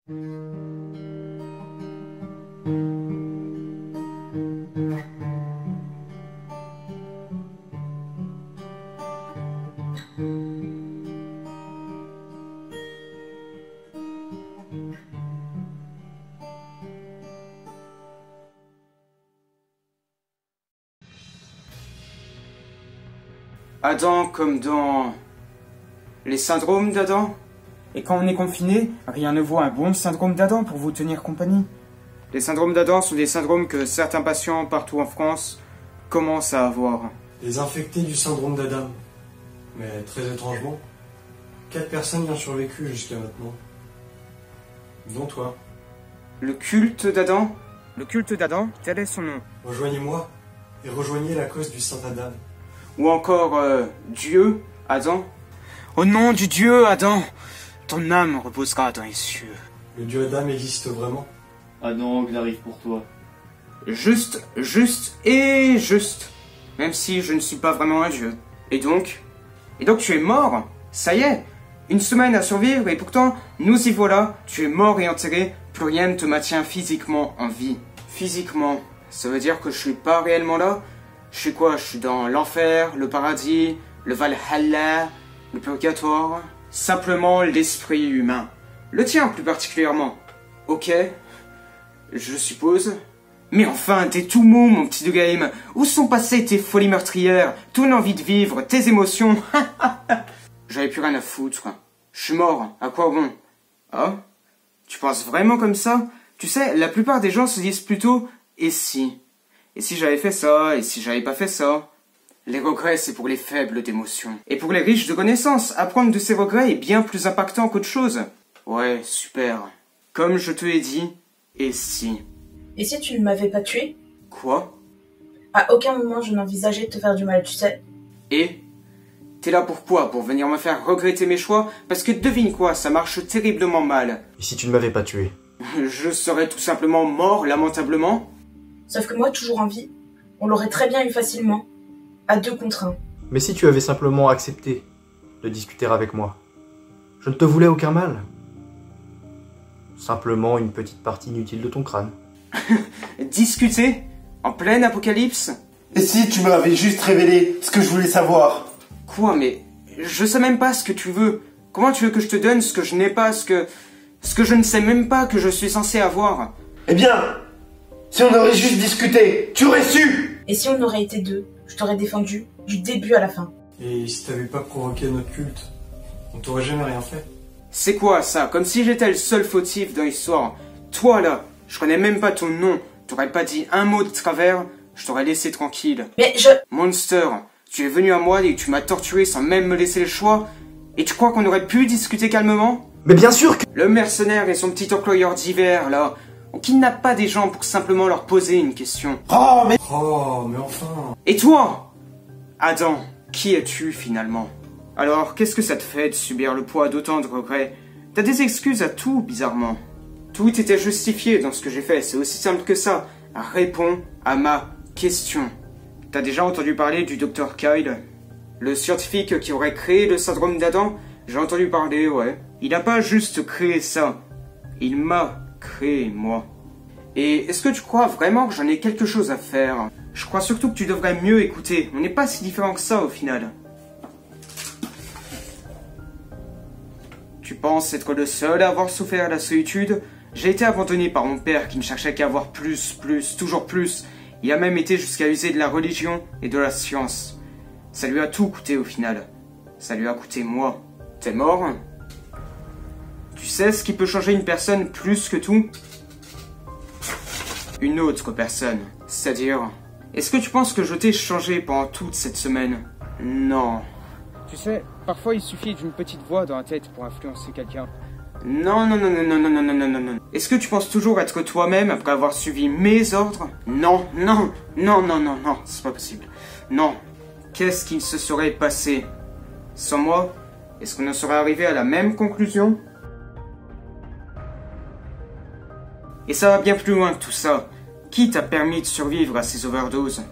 Adam comme dans les syndromes d'Adam. Et quand on est confiné, rien ne vaut un bon syndrome d'Adam pour vous tenir compagnie. Les syndromes d'Adam sont des syndromes que certains patients partout en France commencent à avoir. Les infectés du syndrome d'Adam. Mais très étrangement, 4 personnes y ont survécu jusqu'à maintenant. Dont toi. Le culte d'Adam? Le culte d'Adam, tel est son nom. Rejoignez-moi et rejoignez la cause du Saint Adam. Ou encore Dieu, Adam. Au nom du Dieu, Adam, ton âme reposera dans les cieux. Le Dieu Adam existe vraiment? Adam, il arrive pour toi. Juste. Même si je ne suis pas vraiment un Dieu. Et donc tu es mort? Ça y est, une semaine à survivre et pourtant, nous y voilà, tu es mort et enterré, plus rien ne te maintient physiquement en vie. Physiquement, ça veut dire que je suis pas réellement là? Je suis quoi? Je suis dans l'enfer, le paradis, le Valhalla, le purgatoire? Simplement l'esprit humain. Le tien plus particulièrement. Ok, je suppose. Mais enfin, t'es tout mou, mon petit de game. Où sont passées tes folies meurtrières, ton envie de vivre, tes émotions? J'avais plus rien à foutre. Je suis mort, à quoi bon? Ah? Tu penses vraiment comme ça? Tu sais, la plupart des gens se disent plutôt « et si ?» Et si j'avais fait ça? Et si j'avais pas fait ça? Les regrets, c'est pour les faibles d'émotions. Et pour les riches de connaissances, apprendre de ces regrets est bien plus impactant qu'autre chose. Ouais, super. Comme je te l'ai dit, et si? Et si tu ne m'avais pas tué? Quoi? À aucun moment je n'envisageais de te faire du mal, tu sais. Et? T'es là pour quoi? Pour venir me faire regretter mes choix? Parce que devine quoi, ça marche terriblement mal. Et si tu ne m'avais pas tué? Je serais tout simplement mort, lamentablement. Sauf que moi, toujours en vie, on l'aurait très bien eu facilement, à 2 contre 1. Mais si tu avais simplement accepté de discuter avec moi, je ne te voulais aucun mal. Simplement une petite partie inutile de ton crâne. Discuter? En pleine apocalypse? Et si tu m'avais juste révélé ce que je voulais savoir? Quoi, mais je sais même pas ce que tu veux. Comment tu veux que je te donne ce que je n'ai pas, ce que je ne sais même pas que je suis censé avoir? Eh bien, si on aurait juste discuté, tu aurais su! Et si on aurait été 2, je t'aurais défendu du début à la fin. Et si t'avais pas provoqué notre culte, on t'aurait jamais rien fait. C'est quoi ça? Comme si j'étais le seul fautif dans l'histoire. Toi là, je connais même pas ton nom. T'aurais pas dit un mot de travers, je t'aurais laissé tranquille. Mais je... Monster, tu es venu à moi et tu m'as torturé sans même me laisser le choix? Et tu crois qu'on aurait pu discuter calmement? Mais bien sûr que... Le mercenaire et son petit employeur d'hiver là, on kidnappe pas des gens pour simplement leur poser une question. Oh, mais enfin... Et toi? Adam, qui es-tu finalement? Alors, qu'est-ce que ça te fait de subir le poids d'autant de regrets? T'as des excuses à tout, bizarrement. Tout était justifié dans ce que j'ai fait, c'est aussi simple que ça. Réponds à ma question. T'as déjà entendu parler du Dr Kyle? Le scientifique qui aurait créé le syndrome d'Adam? J'ai entendu parler, ouais. Il n'a pas juste créé ça. Il m'a créé, moi. Et est-ce que tu crois vraiment que j'en ai quelque chose à faire? Je crois surtout que tu devrais mieux écouter. On n'est pas si différents que ça, au final. Tu penses être le seul à avoir souffert la solitude? J'ai été abandonné par mon père qui ne cherchait qu'à avoir plus, toujours plus. Il a même été jusqu'à user de la religion et de la science. Ça lui a tout coûté au final. Ça lui a coûté moi. T'es mort? Tu sais ce qui peut changer une personne plus que tout? Une autre personne. C'est-à-dire... Est-ce que tu penses que je t'ai changé pendant toute cette semaine? Non. Tu sais, parfois il suffit d'une petite voix dans la tête pour influencer quelqu'un. Non. Est-ce que tu penses toujours être toi-même après avoir suivi mes ordres? Non, c'est pas possible. Non. Qu'est-ce qu'il se serait passé? Sans moi, est-ce qu'on en serait arrivé à la même conclusion? Et ça va bien plus loin que tout ça. Qui t'a permis de survivre à ces overdoses?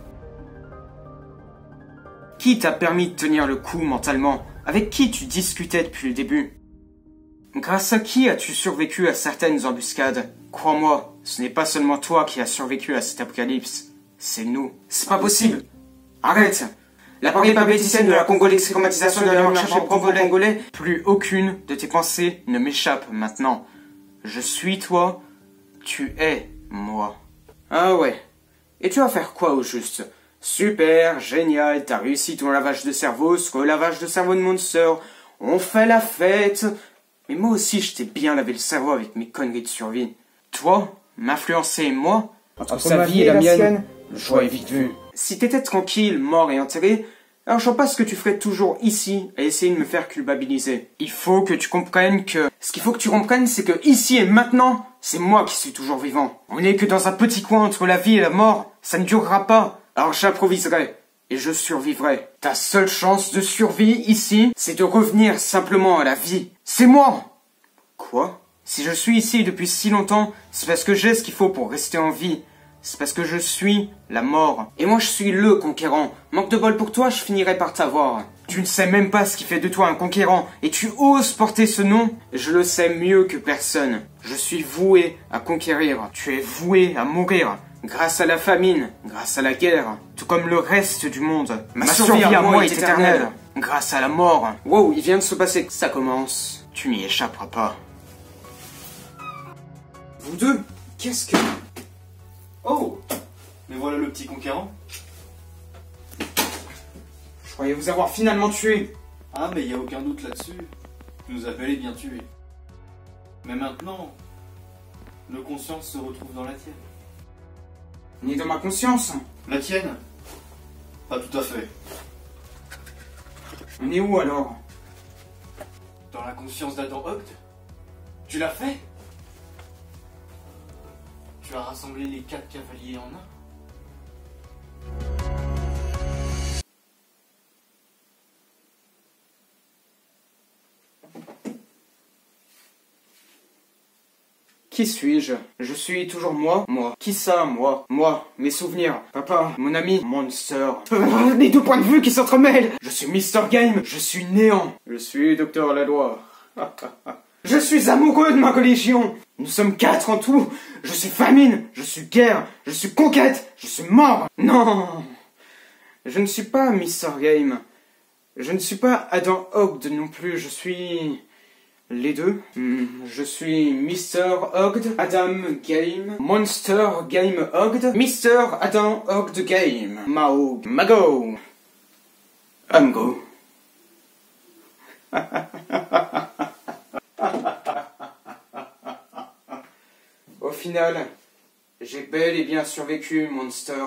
Qui t'a permis de tenir le coup mentalement? Avec qui tu discutais depuis le début? Grâce à qui as-tu survécu à certaines embuscades? Crois-moi, ce n'est pas seulement toi qui as survécu à cet apocalypse. C'est nous. C'est pas possible. Arrête. La parole babéticienne de la congo-l'extraumatisation de la langue congolais. Plus aucune de tes pensées ne m'échappe maintenant. Je suis toi, tu es moi. Ah ouais. Et tu vas faire quoi au juste? Super, génial, t'as réussi ton lavage de cerveau, ce lavage de cerveau de Monster. On fait la fête. Mais moi aussi, je t'ai bien lavé le cerveau avec mes conneries de survie. Toi, m'influencer moi, entre sa vie et la mienne, le choix est vite vu. Si t'étais tranquille, mort et enterré, alors je vois pas ce que tu ferais toujours ici à essayer de me faire culpabiliser. Il faut que tu comprennes que... Ce qu'il faut que tu comprennes, c'est que ici et maintenant, c'est moi qui suis toujours vivant. On n'est que dans un petit coin entre la vie et la mort, ça ne durera pas. Alors j'improviserai. Et je survivrai. Ta seule chance de survie ici, c'est de revenir simplement à la vie. C'est moi! Quoi? Si je suis ici depuis si longtemps, c'est parce que j'ai ce qu'il faut pour rester en vie. C'est parce que je suis la mort. Et moi je suis le conquérant. Manque de bol pour toi, je finirai par t'avoir. Tu ne sais même pas ce qui fait de toi un conquérant. Et tu oses porter ce nom? Je le sais mieux que personne. Je suis voué à conquérir. Tu es voué à mourir. Grâce à la famine, grâce à la guerre, tout comme le reste du monde. Ma survie à moi est éternelle. Grâce à la mort. Wow, il vient de se passer que ça commence. Tu n'y échapperas pas. Vous deux, qu'est-ce que... Oh! Mais voilà le petit conquérant. Je croyais vous avoir finalement tué. Ah, mais y a aucun doute là-dessus. Tu nous as bel et bien tués. Mais maintenant, nos consciences se retrouvent dans la tienne. Ni dans ma conscience. La tienne? Pas tout à fait. On est où alors? Dans la conscience d'Adam Ogd? Tu l'as fait? Tu as rassemblé les 4 cavaliers en un? Qui suis-je? Je suis toujours moi? Moi. Qui ça, moi? Moi. Mes souvenirs. Papa. Mon ami. Monster. Les deux points de vue qui s'entremêlent. Je suis Mr. Game. Je suis néant. Je suis Docteur Laloy. Je suis amoureux de ma religion. Nous sommes 4 en tout. Je suis famine. Je suis guerre. Je suis conquête. Je suis mort. Non. Je ne suis pas Mr. Game. Je ne suis pas Adam Ogd non plus. Je suis... les deux. Je suis Mr. Ogd, Adam Game, Monster Game Ogd, Mr. Adam Ogd Game, Mao, Mago, Amgo. Au final, j'ai bel et bien survécu, Monster.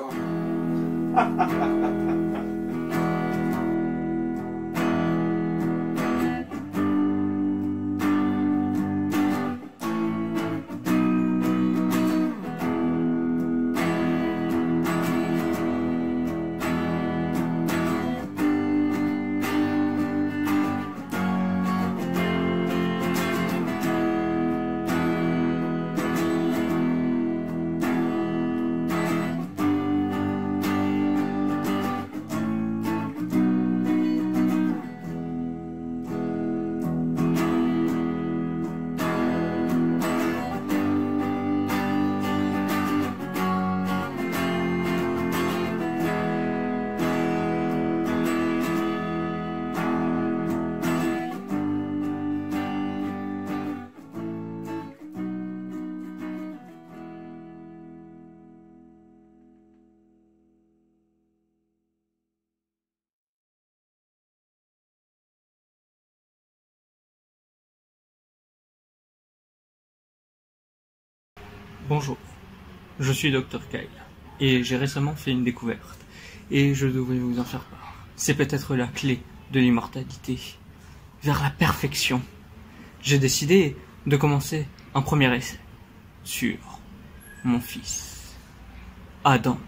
Bonjour, je suis Dr Kyle et j'ai récemment fait une découverte et je devrais vous en faire part. C'est peut-être la clé de l'immortalité, vers la perfection. J'ai décidé de commencer un premier essai sur mon fils, Adam.